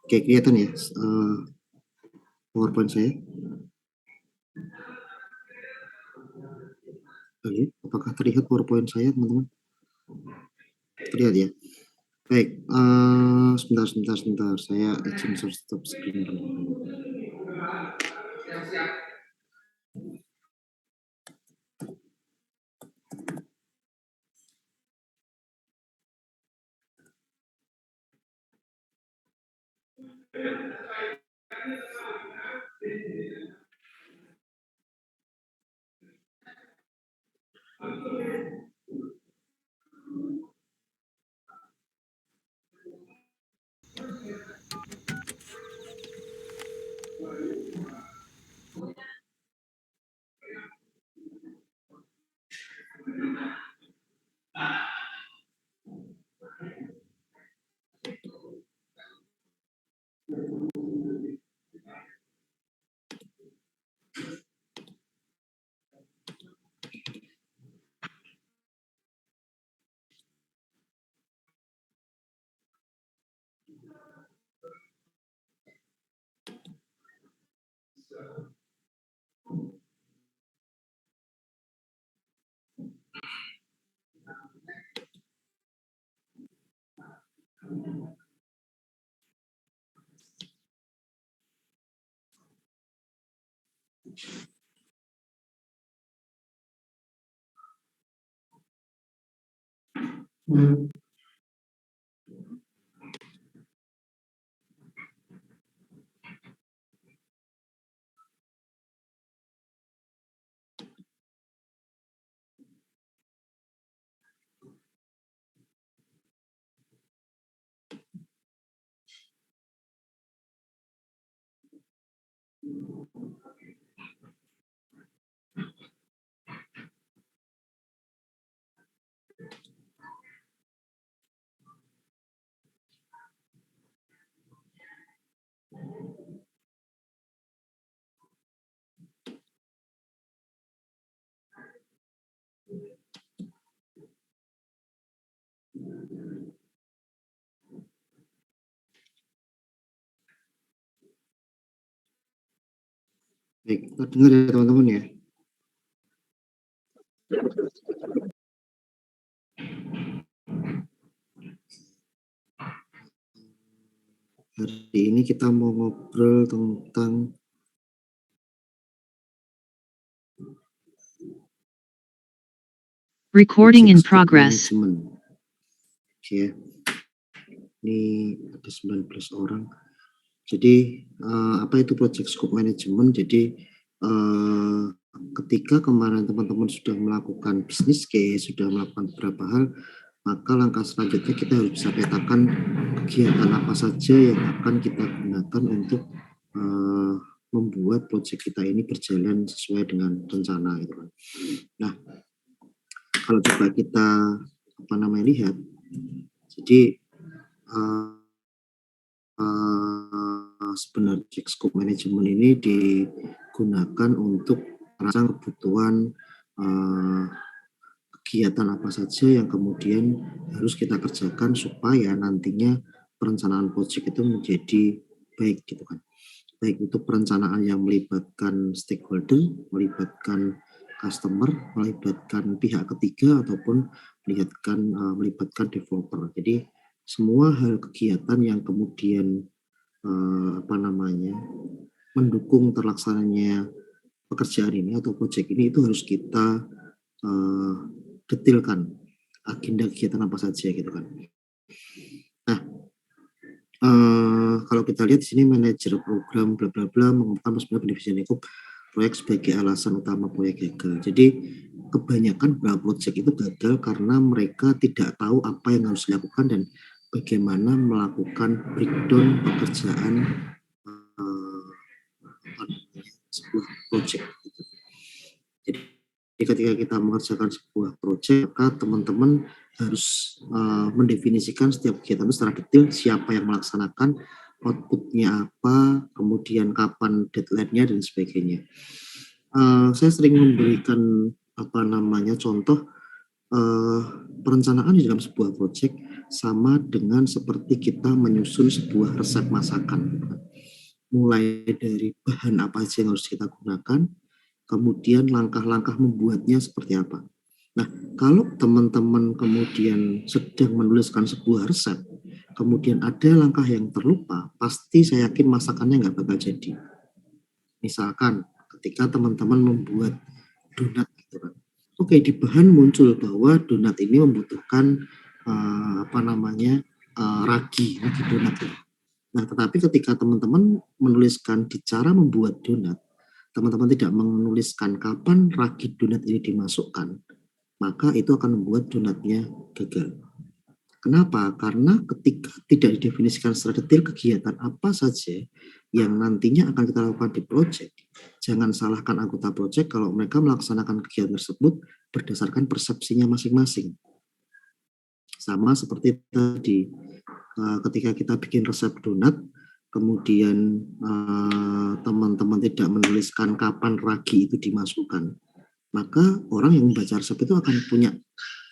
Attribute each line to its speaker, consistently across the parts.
Speaker 1: Oke, kelihatan ya, PowerPoint saya? Halo, apakah terlihat PowerPoint saya, teman-teman? Terlihat ya? Baik, sebentar, saya izin stop screen dulu. Baik, terdengar ya teman-teman ya? Hari ini kita mau ngobrol tentang
Speaker 2: Recording in progress.
Speaker 1: manajemen. Oke, ini ada 19 orang. Jadi apa itu project scope management? Jadi ketika kemarin teman-teman sudah melakukan business case, sudah melakukan beberapa hal, maka langkah selanjutnya kita harus bisa petakan kegiatan apa saja yang akan kita gunakan untuk membuat project kita ini berjalan sesuai dengan rencana gitu kan. Nah, kalau coba kita lihat, jadi sebenarnya scope management ini digunakan untuk merancang kebutuhan kegiatan apa saja yang kemudian harus kita kerjakan supaya nantinya perencanaan project itu menjadi baik gitu kan. Baik itu perencanaan yang melibatkan stakeholder, melibatkan customer, melibatkan pihak ketiga ataupun melibatkan developer. Jadi semua hal kegiatan yang kemudian mendukung terlaksananya pekerjaan ini atau project ini itu harus kita detailkan agenda kegiatan apa saja gitu kan. Nah, kalau kita lihat di sini manajer program bla bla bla mengungkapkan sebenarnya beneficial lingkup proyek sebagai alasan utama proyek gagal. Jadi kebanyakan beberapa proyek itu gagal karena mereka tidak tahu apa yang harus dilakukan dan bagaimana melakukan breakdown pekerjaan sebuah proyek. Jadi ketika kita mengerjakan sebuah proyek, maka teman-teman harus mendefinisikan setiap kegiatan itu secara detail, siapa yang melaksanakan, outputnya apa, kemudian kapan deadline-nya dan sebagainya. Saya sering memberikan contoh perencanaan di dalam sebuah proyek sama dengan seperti kita menyusun sebuah resep masakan, gitu kan. Mulai dari bahan apa aja yang harus kita gunakan, kemudian langkah-langkah membuatnya seperti apa. Nah, kalau teman-teman kemudian sedang menuliskan sebuah resep, kemudian ada langkah yang terlupa, pasti saya yakin masakannya nggak bakal jadi. Misalkan ketika teman-teman membuat donat gitu kan. Oke, di bahan muncul bahwa donat ini membutuhkan ragi donat ya. Nah, tetapi ketika teman-teman menuliskan di cara membuat donat, teman-teman tidak menuliskan kapan ragi donat ini dimasukkan, maka itu akan membuat donatnya gagal. Kenapa? Karena ketika tidak didefinisikan secara detail kegiatan apa saja yang nantinya akan kita lakukan di proyek, jangan salahkan anggota proyek kalau mereka melaksanakan kegiatan tersebut berdasarkan persepsinya masing-masing. Sama seperti tadi, ketika kita bikin resep donat, kemudian teman-teman tidak menuliskan kapan ragi itu dimasukkan, maka orang yang membaca resep itu akan punya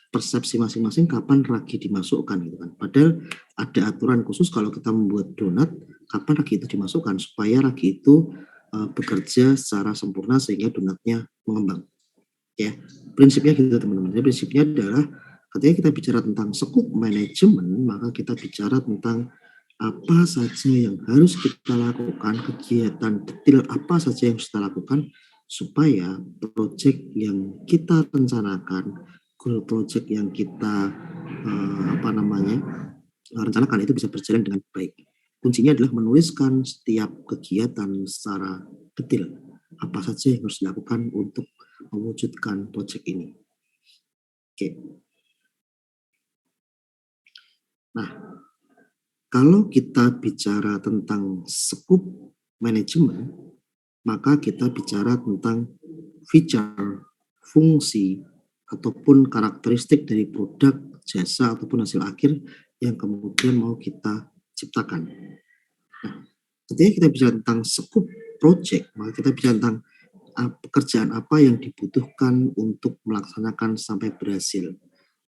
Speaker 1: persepsi masing-masing kapan ragi dimasukkan gitu kan. Padahal ada aturan khusus kalau kita membuat donat, kapan ragi itu dimasukkan supaya ragi itu bekerja secara sempurna sehingga donatnya mengembang. Ya, prinsipnya gitu teman-teman. Jadi prinsipnya adalah ketika kita bicara tentang scope manajemen, maka kita bicara tentang apa saja yang harus kita lakukan, kegiatan detail apa saja yang harus kita lakukan supaya proyek yang kita rencanakan, goal project yang kita rencanakan itu bisa berjalan dengan baik. Kuncinya adalah menuliskan setiap kegiatan secara detail. Apa saja yang harus dilakukan untuk mewujudkan proyek ini. Oke. Nah, kalau kita bicara tentang scope manajemen, maka kita bicara tentang feature, fungsi, ataupun karakteristik dari produk, jasa, ataupun hasil akhir yang kemudian mau kita ciptakan. Nah, ketika kita bicara tentang scope project, maka kita bicara tentang pekerjaan apa yang dibutuhkan untuk melaksanakan sampai berhasil.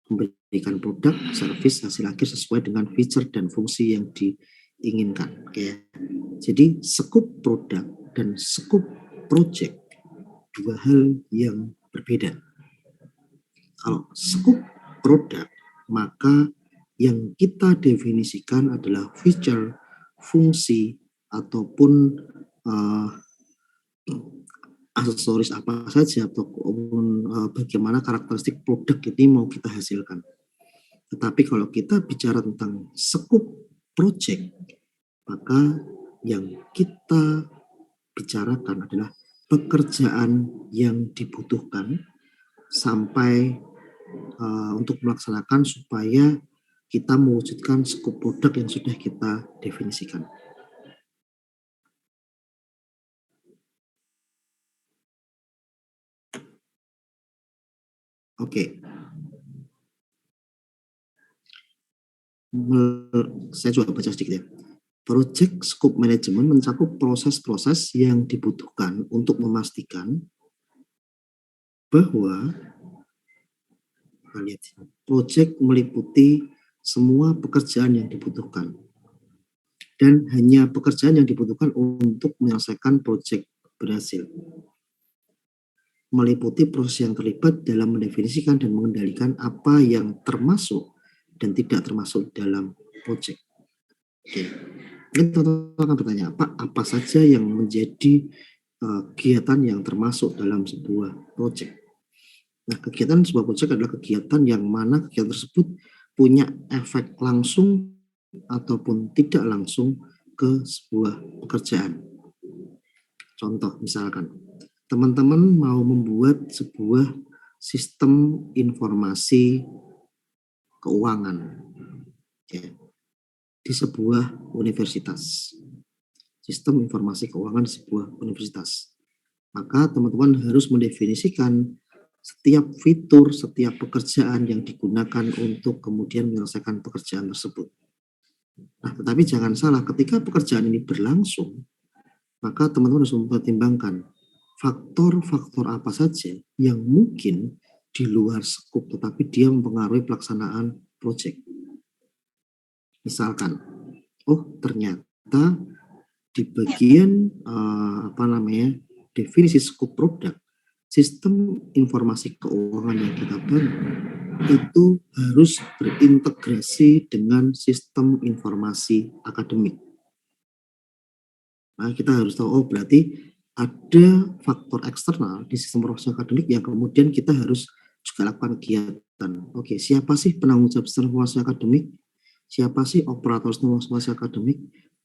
Speaker 1: Memberikan produk, service, hasil akhir sesuai dengan feature dan fungsi yang diinginkan. Oke. Jadi scope produk dan scope project dua hal yang berbeda. Kalau scope produk, maka yang kita definisikan adalah feature, fungsi, ataupun aksesoris apa saja ataupun bagaimana karakteristik produk ini mau kita hasilkan. Tetapi kalau kita bicara tentang scope project, maka yang kita bicarakan adalah pekerjaan yang dibutuhkan sampai untuk melaksanakan supaya kita mewujudkan scope produk yang sudah kita definisikan. Oke. Saya coba baca sedikit ya. Project Scope Management mencakup proses-proses yang dibutuhkan untuk memastikan bahwa project meliputi semua pekerjaan yang dibutuhkan dan hanya pekerjaan yang dibutuhkan untuk menyelesaikan project berhasil. Meliputi proses yang terlibat dalam mendefinisikan dan mengendalikan apa yang termasuk dan tidak termasuk dalam project. Oke. Mungkin teman-teman akan bertanya, apa saja yang menjadi kegiatan yang termasuk dalam sebuah project? Nah, kegiatan sebuah project adalah kegiatan yang mana kegiatan tersebut punya efek langsung ataupun tidak langsung ke sebuah pekerjaan. Contoh misalkan, teman-teman mau membuat sebuah sistem informasi keuangan ya, di sebuah universitas. Sistem informasi keuangan di sebuah universitas. Maka teman-teman harus mendefinisikan setiap fitur, setiap pekerjaan yang digunakan untuk kemudian menyelesaikan pekerjaan tersebut. Nah, tetapi jangan salah, ketika pekerjaan ini berlangsung, maka teman-teman harus mempertimbangkan faktor-faktor apa saja yang mungkin di luar skop, tetapi dia mempengaruhi pelaksanaan proyek. Misalkan, oh ternyata di bagian definisi skop produk, sistem informasi keuangan yang kita bangun itu harus berintegrasi dengan sistem informasi akademik. Nah, kita harus tahu, oh berarti ada faktor eksternal di sistem informasi akademik yang kemudian kita harus juga lakukan kegiatan. Oke, siapa sih penanggung jawab sistem informasi akademik? Siapa sih operator sistem informasi akademik?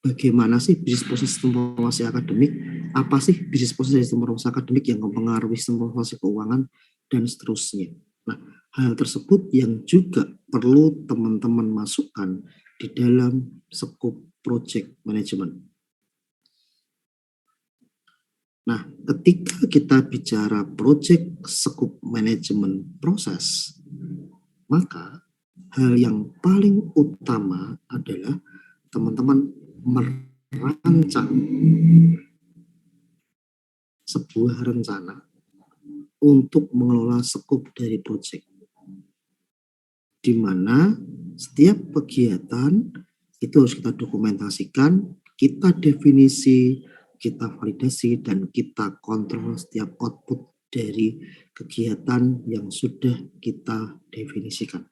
Speaker 1: Bagaimana sih bisnis proses sistem informasi akademik? Apa sih bisnis proses sistem informasi akademik yang mempengaruhi sistem informasi keuangan dan seterusnya. Nah, hal tersebut yang juga perlu teman-teman masukkan di dalam skop project management. Nah, ketika kita bicara project scope management proses, maka hal yang paling utama adalah teman-teman merancang sebuah rencana untuk mengelola scope dari project, di mana setiap kegiatan itu harus kita dokumentasikan, kita definisi, kita validasi, dan kita kontrol setiap output dari kegiatan yang sudah kita definisikan.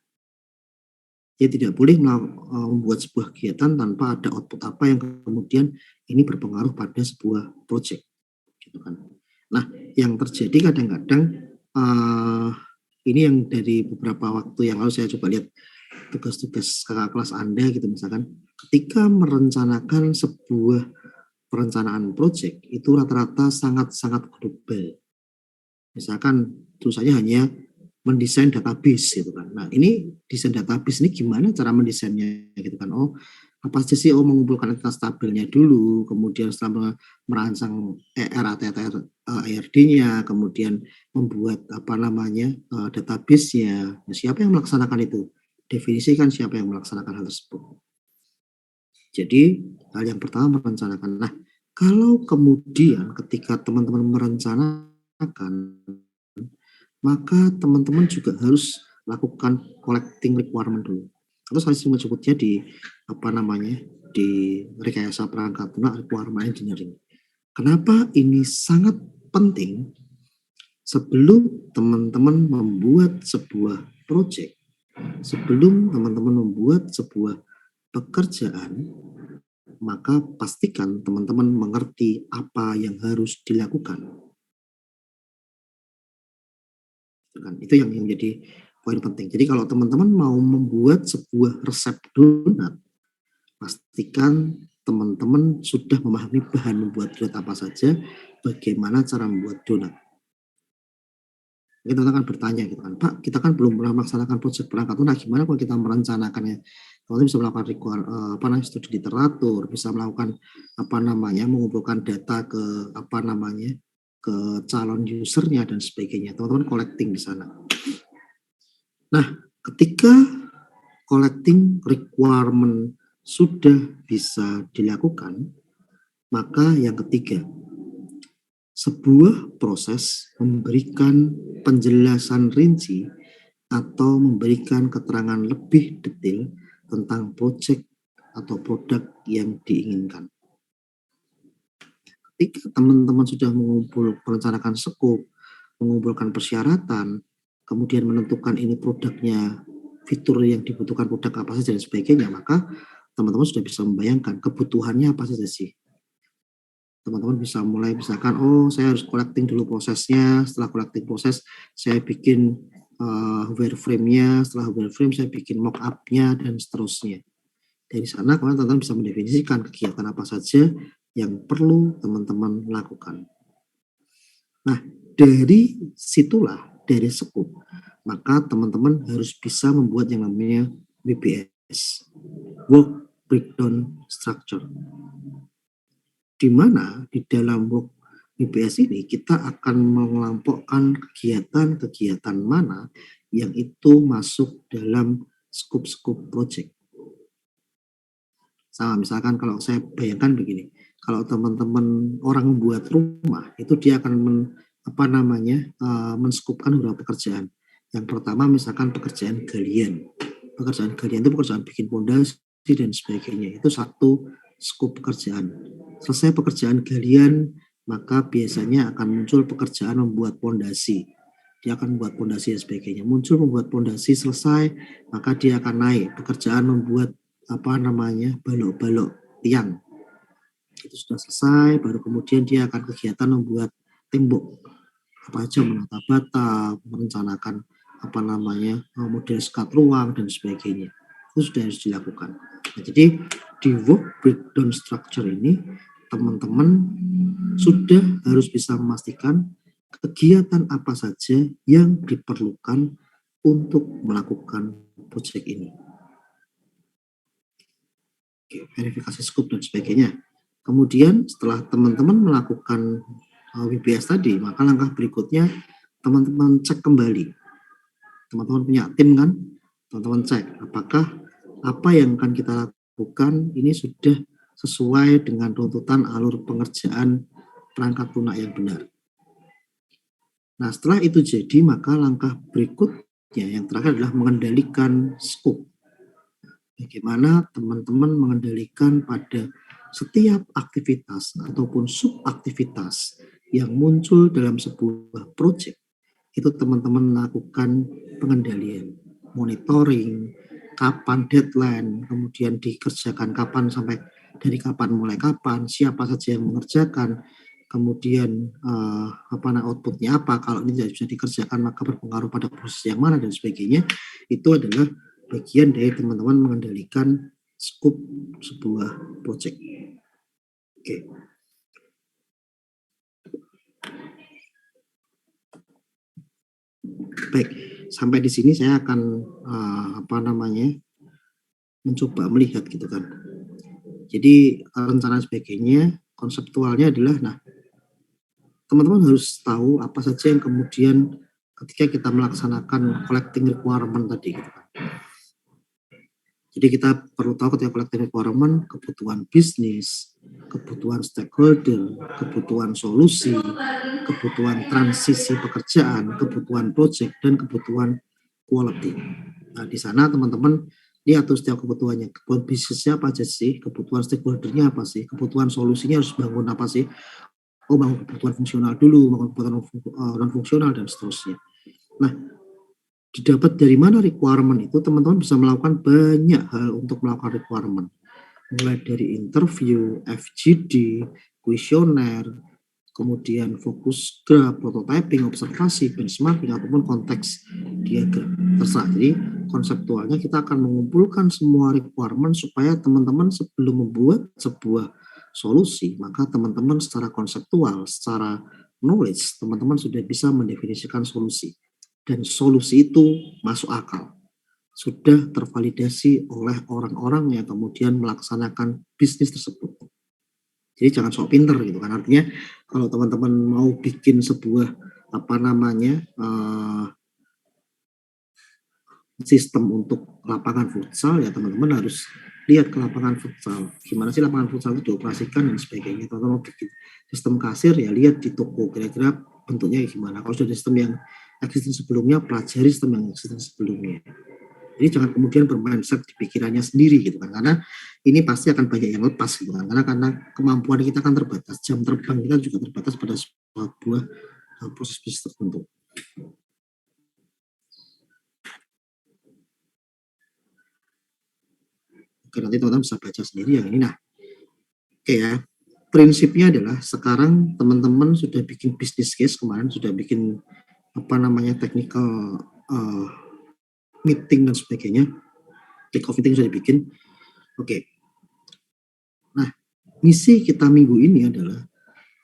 Speaker 1: Ya tidak boleh membuat sebuah kegiatan tanpa ada output apa yang kemudian ini berpengaruh pada sebuah project, gitu kan. Nah, yang terjadi kadang-kadang ini yang dari beberapa waktu yang lalu saya coba lihat tugas-tugas kakak kelas Anda gitu misalkan, ketika merencanakan sebuah perencanaan project itu rata-rata sangat-sangat global. Misalkan tulisannya hanya mendesain database gitu kan. Nah, ini desain database ini gimana cara mendesainnya gitu kan. Oh, apa aja sih? Oh, mengumpulkan entitas tabelnya dulu, kemudian setelah merancang RATTR IRD-nya, kemudian membuat database-nya. Nah, siapa yang melaksanakan itu? Definisikan siapa yang melaksanakan hal tersebut. Jadi, hal yang pertama merencanakan. Nah, kalau kemudian ketika teman-teman merencanakan, maka teman-teman juga harus lakukan collecting requirement dulu. Atau saya sering menyebutnya di rekayasa perangkat lunak requirement engineering. Kenapa ini sangat penting? Sebelum teman-teman membuat sebuah project, sebelum teman-teman membuat sebuah pekerjaan, maka pastikan teman-teman mengerti apa yang harus dilakukan. Itu yang menjadi poin penting. Jadi kalau teman-teman mau membuat sebuah resep donat, pastikan teman-teman sudah memahami bahan membuat donat apa saja, bagaimana cara membuat donat. Kita akan bertanya gitu kan, Pak, kita kan belum pernah melaksanakan proyek perangkat lunak, gimana kalau kita merencanakannya? Kalau bisa melakukan studi literatur, bisa melakukan mengumpulkan data ke ke calon usernya dan sebagainya. Teman-teman collecting di sana. Nah, ketika collecting requirement sudah bisa dilakukan, maka yang ketiga, sebuah proses memberikan penjelasan rinci atau memberikan keterangan lebih detail tentang proyek atau produk yang diinginkan. Ketika teman-teman sudah merencanakan skop, mengumpulkan persyaratan, kemudian menentukan ini produknya, fitur yang dibutuhkan produk apa saja dan sebagainya, maka teman-teman sudah bisa membayangkan kebutuhannya apa saja sih. Teman-teman bisa mulai misalkan, oh saya harus collecting dulu prosesnya, setelah collecting proses saya bikin wireframe-nya, setelah wireframe saya bikin mock-up-nya dan seterusnya. Dari sana teman-teman bisa mendefinisikan kegiatan apa saja yang perlu teman-teman lakukan. Nah, dari situlah, dari skop, maka teman-teman harus bisa membuat yang namanya WBS, Work Breakdown Structure. Di mana di dalam work WBS ini kita akan mengelompokkan kegiatan-kegiatan mana yang itu masuk dalam skop-skop project. Sama misalkan kalau saya bayangkan begini, kalau teman-teman orang membuat rumah itu dia akan menskopkan beberapa pekerjaan. Yang pertama misalkan pekerjaan galian. Pekerjaan galian itu pekerjaan bikin pondasi, dan sebagainya. Itu satu skop pekerjaan. Selesai pekerjaan galian, maka biasanya akan muncul pekerjaan membuat pondasi. Dia akan membuat pondasi dan sebagainya. Muncul membuat pondasi selesai, maka dia akan naik pekerjaan membuat balok-balok tiang. Itu sudah selesai, baru kemudian dia akan kegiatan membuat tembok. Apa aja, menata bata, merencanakan model skat ruang dan sebagainya. Itu sudah harus dilakukan. Nah, jadi di work breakdown structure ini teman-teman sudah harus bisa memastikan kegiatan apa saja yang diperlukan untuk melakukan proyek ini. Oke, verifikasi scope dan sebagainya. Kemudian setelah teman-teman melakukan WBS tadi, maka langkah berikutnya teman-teman cek kembali. Teman-teman punya tim kan? Teman-teman cek apakah apa yang akan kita lakukan ini sudah sesuai dengan tuntutan alur pengerjaan perangkat lunak yang benar. Nah, setelah itu jadi, maka langkah berikutnya yang terakhir adalah mengendalikan scope. Bagaimana teman-teman mengendalikan pada setiap aktivitas ataupun subaktivitas yang muncul dalam sebuah proyek. Itu teman-teman melakukan pengendalian, monitoring, kapan deadline, kemudian dikerjakan kapan sampai dari kapan mulai kapan, siapa saja yang mengerjakan, kemudian outputnya apa, kalau ini tidak bisa dikerjakan maka berpengaruh pada proses yang mana dan sebagainya. Itu adalah bagian dari teman-teman mengendalikan skop sebuah proyek. Oke. Baik, sampai di sini saya akan mencoba melihat gitu kan. Jadi rencana sebagainya, konseptualnya adalah, teman-teman harus tahu apa saja yang kemudian ketika kita melaksanakan collecting requirement tadi gitu kan. Jadi kita perlu tahu ketika collecting requirement, kebutuhan bisnis, kebutuhan stakeholder, kebutuhan solusi, kebutuhan transisi pekerjaan, kebutuhan project, dan kebutuhan quality. Nah, di sana teman-teman lihat tuh setiap kebutuhannya. Kebutuhan bisnisnya apa aja sih? Kebutuhan stakeholdernya apa sih? Kebutuhan solusinya harus bangun apa sih? Oh, bangun kebutuhan fungsional dulu, bangun kebutuhan non-fungsional, dan seterusnya. Nah, didapat dari mana requirement itu, teman-teman bisa melakukan banyak hal untuk melakukan requirement. Mulai dari interview, FGD, kuesioner, kemudian fokus group, prototyping, observasi, benchmarking, ataupun konteks diagram. Terserah. Jadi konseptualnya kita akan mengumpulkan semua requirement supaya teman-teman sebelum membuat sebuah solusi, maka teman-teman secara konseptual, secara knowledge, teman-teman sudah bisa mendefinisikan solusi. Dan solusi itu masuk akal. Sudah tervalidasi oleh orang-orang yang kemudian melaksanakan bisnis tersebut. Jadi jangan sok pinter gitu kan. Artinya kalau teman-teman mau bikin sebuah sistem untuk lapangan futsal, ya teman-teman harus lihat ke lapangan futsal. Gimana sih lapangan futsal itu dioperasikan dan sebagainya. Teman-teman mau bikin sistem kasir, ya lihat di toko kira-kira bentuknya gimana. Kalau sudah sistem yang existing sebelumnya, pelajari sistem yang existing sebelumnya. Jadi jangan kemudian bermindset di pikirannya sendiri gitu kan, karena ini pasti akan banyak yang lepas gitu kan, karena kemampuan kita kan terbatas, jam terbang kita juga terbatas pada sebuah proses bisnis tertentu. Oke, nanti teman-teman bisa baca sendiri yang ini. Nah, oke ya, prinsipnya adalah sekarang teman-teman sudah bikin business case, kemarin sudah bikin technical meeting dan sebagainya, take off meeting sudah dibikin. Oke. Nah, misi kita minggu ini adalah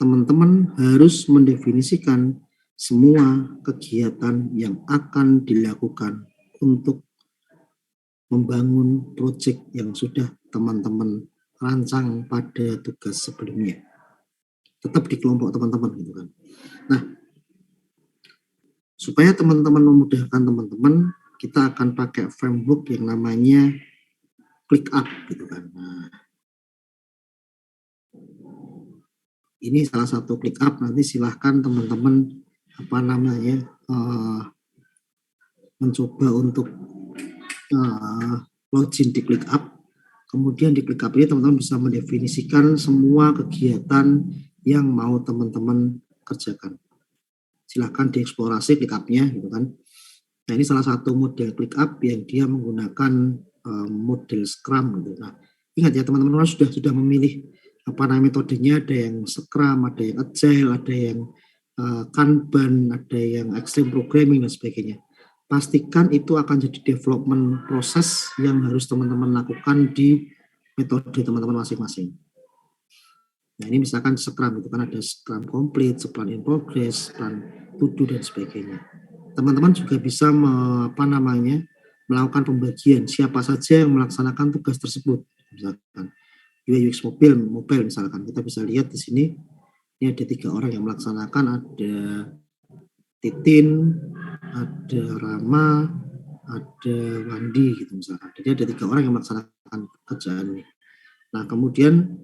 Speaker 1: teman-teman harus mendefinisikan semua kegiatan yang akan dilakukan untuk membangun proyek yang sudah teman-teman rancang pada tugas sebelumnya. Tetap di kelompok teman-teman gitu kan. Nah, supaya teman-teman memudahkan teman-teman, kita akan pakai framework yang namanya ClickUp gitu kan. Nah, ini salah satu ClickUp, nanti silahkan teman-teman mencoba untuk login di ClickUp. Kemudian di ClickUp ini teman-teman bisa mendefinisikan semua kegiatan yang mau teman-teman kerjakan. Silahkan dieksplorasi ClickUp-nya gitu kan. Nah, ini salah satu model ClickUp yang dia menggunakan model Scrum gitu. Nah, ingat ya teman-teman sudah memilih apa namanya metodenya, ada yang Scrum, ada yang Agile, ada yang Kanban, ada yang Extreme Programming dan sebagainya. Pastikan itu akan jadi development proses yang harus teman-teman lakukan di metode teman-teman masing-masing. Nah, ini misalkan Scrum itu kan ada Scrum Complete, Scrum in Progress, Scrum To Do dan sebagainya. Teman-teman juga bisa melakukan pembagian siapa saja yang melaksanakan tugas tersebut. Misalkan UI UX mobile misalkan kita bisa lihat di sini ini ada 3 orang yang melaksanakan, ada Titin, ada Rama, ada Wandi gitu misalkan. Jadi ada 3 orang yang melaksanakan pekerjaan ini. Nah, kemudian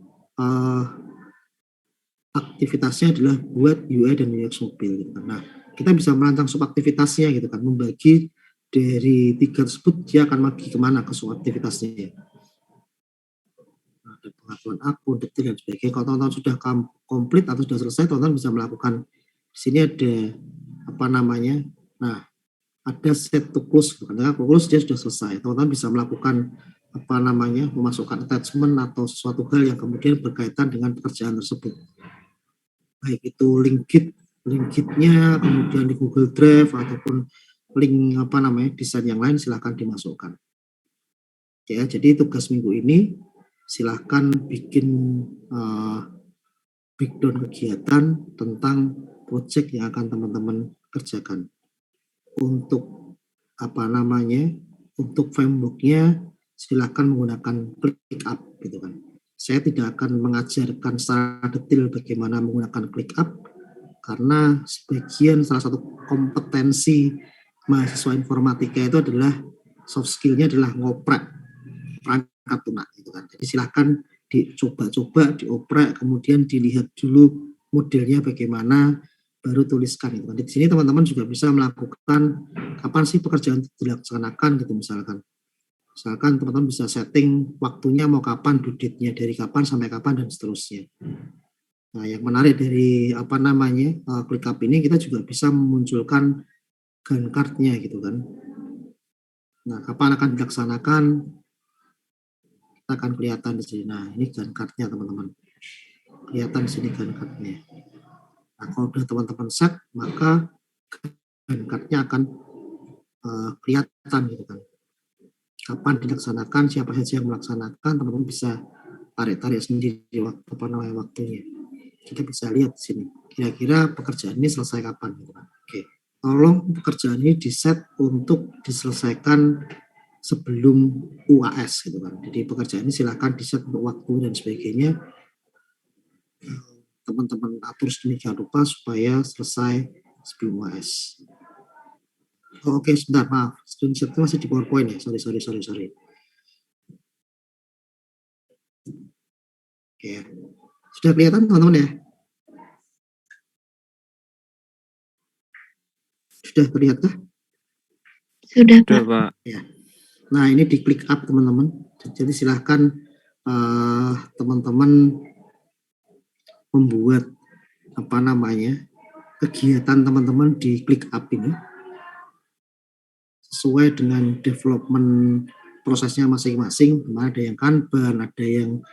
Speaker 1: aktivitasnya adalah buat UI dan UX mobile gitu kan. Nah, kita bisa merancang subaktivitasnya gitu kan, membagi dari 3 tersebut dia akan pergi kemana ke subaktivitasnya. Nah, ada pengaturan akun, detail dan sebagainya. Kalau teman-teman sudah komplit atau sudah selesai, teman-teman bisa melakukan di sini ada apa namanya. Nah, ada set to close gitu kan. Nah, close dia sudah selesai. Teman-teman bisa melakukan apa namanya, memasukkan attachment atau sesuatu hal yang kemudian berkaitan dengan pekerjaan tersebut. Baik itu link-nya kemudian di Google Drive ataupun link apa namanya desain yang lain silahkan dimasukkan. Ya, jadi tugas minggu ini silahkan bikin breakdown kegiatan tentang project yang akan teman-teman kerjakan. Untuk apa namanya, untuk frameworknya silahkan menggunakan ClickUp gitu kan. Saya tidak akan mengajarkan secara detail bagaimana menggunakan ClickUp karena sebagian salah satu kompetensi mahasiswa informatika itu adalah soft skill-nya adalah ngoprek perangkat lunak gitu kan. Jadi silahkan dicoba-coba, dioprek, kemudian dilihat dulu modelnya bagaimana, baru tuliskan gitu kan. Di sini teman-teman juga bisa melakukan kapan sih pekerjaan dilaksanakan gitu misalkan. Misalkan teman-teman bisa setting waktunya mau kapan, due date-nya dari kapan sampai kapan dan seterusnya. Nah, yang menarik dari apa namanya ClickUp ini kita juga bisa memunculkan Gantt chart-nya gitu kan. Nah, kapan akan dilaksanakan kita akan kelihatan di sini. Nah, ini Gantt chart-nya teman-teman. Kelihatan di sini Gantt chart-nya. Nah, kalau sudah teman-teman set, maka Gantt chart-nya akan kelihatan gitu kan. Kapan dilaksanakan, siapa saja yang melaksanakan, teman-teman bisa tarik-tarik sendiri apa namanya waktunya. Kita bisa lihat di sini. Kira-kira pekerjaan ini selesai kapan gitu kan. Oke. Tolong pekerjaan ini di-set untuk diselesaikan sebelum UAS gitu kan. Jadi pekerjaan ini silakan di-set untuk waktu dan sebagainya. Teman-teman atur sedemikian rupa supaya selesai sebelum UAS. Oh, oke, sebentar, maaf. Screenshot itu masih di PowerPoint ya. Sorry. Oke. Sudah kelihatan teman-teman ya? Sudah terlihat kah?
Speaker 2: Sudah, Pak.
Speaker 1: Ya. Nah, ini di ClickUp teman-teman. Jadi silahkan teman-teman membuat apa namanya kegiatan teman-teman di ClickUp ini sesuai dengan development prosesnya masing-masing. Ada yang Kanban, ada yang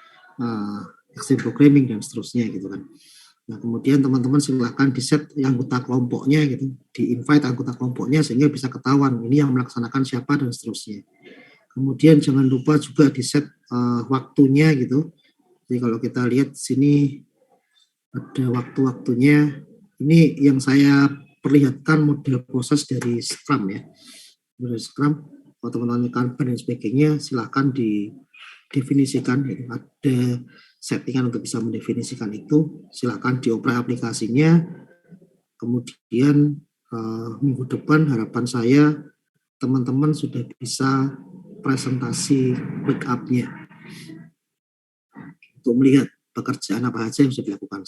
Speaker 1: extreme programming dan seterusnya gitu kan. Nah, kemudian teman-teman silahkan di-set anggota kelompoknya gitu, di-invite anggota kelompoknya sehingga bisa ketahuan ini yang melaksanakan siapa dan seterusnya. Kemudian jangan lupa juga di-set waktunya gitu. Jadi kalau kita lihat sini ada waktu-waktunya. Ini yang saya perlihatkan model proses dari Scrum ya. Dari Scrum, kalau teman-teman Kanban dan sebagainya silahkan didefinisikan. Gitu. Ada settingan untuk bisa mendefinisikan itu. Silahkan dioprek aplikasinya. Kemudian minggu depan harapan saya teman-teman sudah bisa presentasi ClickUp-nya untuk melihat pekerjaan apa saja yang sudah dilakukan.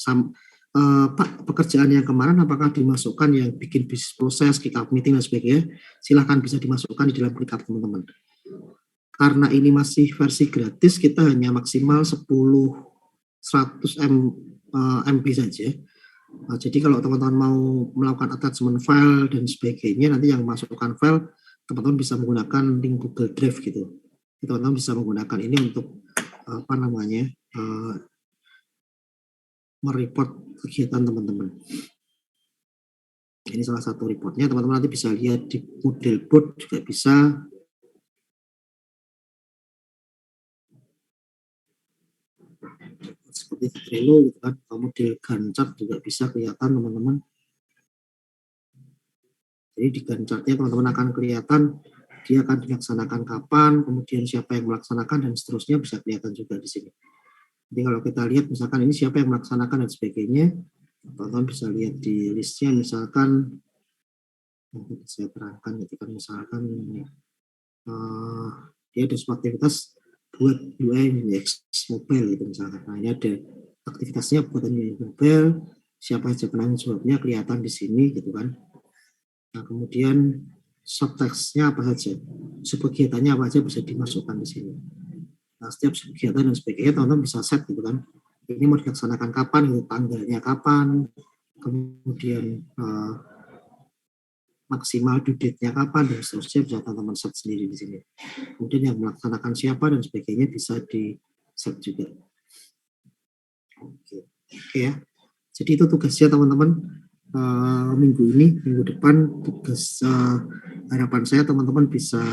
Speaker 1: Pak, pekerjaan yang kemarin apakah dimasukkan yang bikin bisnis proses, kick-off meeting dan sebagainya, silahkan bisa dimasukkan di dalam ClickUp teman-teman. karena ini masih versi gratis, kita hanya maksimal 100 MB saja. Jadi kalau teman-teman mau melakukan attachment file dan sebagainya, nanti yang masukkan file, teman-teman bisa menggunakan link Google Drive gitu. Teman-teman bisa menggunakan ini untuk mereport kegiatan teman-teman. Ini salah satu reportnya, teman-teman nanti bisa lihat di model board juga bisa. Seperti Trello gitu kan, model Gantt chart juga bisa kelihatan teman-teman. Jadi di Gantt chart-nya teman-teman akan kelihatan dia akan dilaksanakan kapan, kemudian siapa yang melaksanakan dan seterusnya bisa kelihatan juga di sini. Jadi kalau kita lihat misalkan ini siapa yang melaksanakan dan sebagainya, teman-teman bisa lihat di listnya misalkan, saya terangkan gitu kan, misalkan dia ada semua aktivitas buat UI UX mobile gitu misalkan. Nah ini ada aktivitasnya buatan UI mobile, siapa saja penanggung jawabnya kelihatan di sini gitu kan. Nah kemudian subtext-nya apa saja, subkegiatannya apa saja bisa dimasukkan di sini. Nah setiap subkegiatan dan sebagainya teman-teman bisa set gitu kan. Ini mau dilaksanakan kapan, gitu, tanggalnya kapan, kemudian maksimal due date-nya kapan dan seterusnya bisa teman-teman set sendiri di sini. Kemudian yang melaksanakan siapa dan sebagainya bisa di set juga. Oke ya. Jadi itu tugasnya teman-teman minggu depan tugas harapan saya teman-teman bisa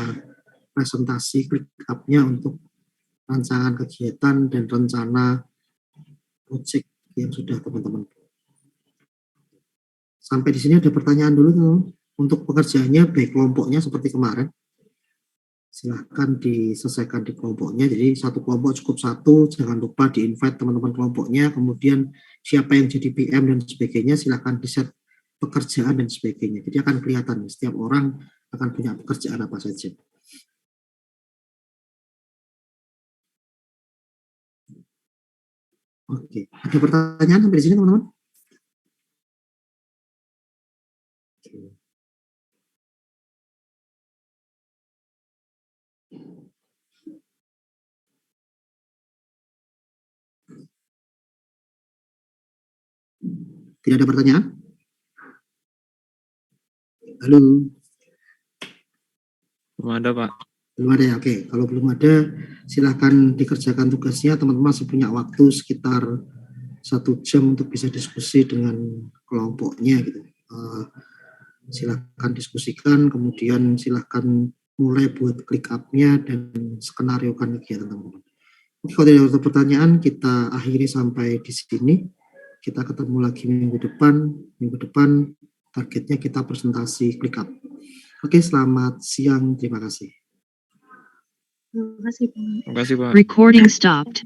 Speaker 1: presentasi ClickUp-nya untuk rancangan kegiatan dan rencana project yang sudah teman-teman. Sampai di sini ada pertanyaan dulu teman-teman. Untuk pekerjaannya baik kelompoknya seperti kemarin, silahkan diselesaikan di kelompoknya. Jadi satu kelompok cukup satu, jangan lupa di-invite teman-teman kelompoknya, kemudian siapa yang jadi PM dan sebagainya, silahkan di-set pekerjaan dan sebagainya. Jadi akan kelihatan setiap orang akan punya pekerjaan apa saja. Oke, ada pertanyaan sampai di sini teman-teman? Tidak ada pertanyaan? Halo?
Speaker 2: Belum ada, Pak.
Speaker 1: Belum ada ya? Oke, kalau belum ada, silahkan dikerjakan tugasnya. Teman-teman masih punya waktu sekitar 1 jam untuk bisa diskusi dengan kelompoknya gitu. Silahkan diskusikan, kemudian silahkan mulai buat ClickUp-nya dan skenario kan kegiatan teman-teman. Oke, kalau tidak ada pertanyaan, kita akhiri sampai di sini. Kita ketemu lagi minggu depan. Minggu depan targetnya kita presentasi ClickUp. Oke, selamat siang. Terima kasih.
Speaker 2: Terima kasih, Pak.
Speaker 3: Recording stopped.